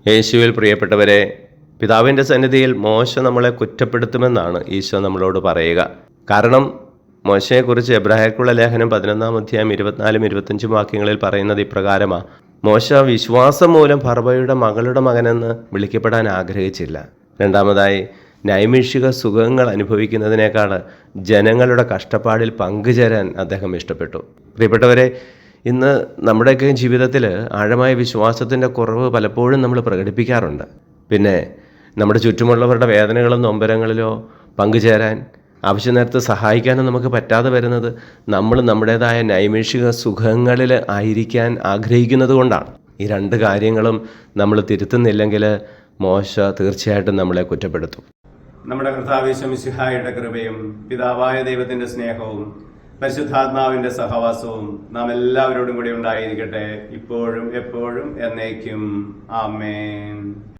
യേശുവിൽ പ്രിയപ്പെട്ടവരെ, പിതാവിൻ്റെ സന്നിധിയിൽ മോശ നമ്മളെ കുറ്റപ്പെടുത്തുമെന്നാണ് ഈശോ നമ്മളോട് പറയുക. കാരണം മോശയെക്കുറിച്ച് എബ്രായർക്കുള്ള ലേഖനം 11-ാം അധ്യായം 24-25 വാക്യങ്ങളിൽ പറയുന്നത് ഇപ്രകാരമാണ്: മോശ വിശ്വാസം മൂലം ഫറവോയുടെ മകളുടെ മകനെന്ന് വിളിക്കപ്പെടാൻ ആഗ്രഹിച്ചില്ല. രണ്ടാമതായി, നൈമിഷിക സുഖങ്ങൾ അനുഭവിക്കുന്നതിനേക്കാൾ ജനങ്ങളുടെ കഷ്ടപ്പാടിൽ പങ്കുചേരാൻ അദ്ദേഹം ഇഷ്ടപ്പെട്ടു. പ്രിയപ്പെട്ടവരെ, ഇന്ന് നമ്മുടെയൊക്കെ ജീവിതത്തിൽ ആഴമായ വിശ്വാസത്തിൻ്റെ കുറവ് പലപ്പോഴും നമ്മൾ പ്രകടിപ്പിക്കാറുണ്ട്. പിന്നെ നമ്മുടെ ചുറ്റുമുള്ളവരുടെ വേദനകളും നൊമ്പരങ്ങളിലോ പങ്കുചേരാൻ, ആവശ്യ നേരത്ത് സഹായിക്കാനും നമുക്ക് പറ്റാതെ വരുന്നത് നമ്മൾ നമ്മുടേതായ നൈമിഷിക സുഖങ്ങളിൽ ആയിരിക്കാൻ ആഗ്രഹിക്കുന്നത് കൊണ്ടാണ്. ഈ രണ്ട് കാര്യങ്ങളും നമ്മൾ തിരുത്തുന്നില്ലെങ്കിൽ മോശ തീർച്ചയായിട്ടും നമ്മളെ കുറ്റപ്പെടുത്തും. നമ്മുടെ കർത്താവ് യേശു മിശിഹായുടെ കൃപയും പിതാവായ ദൈവത്തിന്റെ സ്നേഹവും പരിശുദ്ധാത്മാവിന്റെ സഹവാസവും നാം എല്ലാവരോടും കൂടി ഉണ്ടായിരിക്കട്ടെ, ഇപ്പോഴും എപ്പോഴും എന്നേക്കും. ആമേൻ.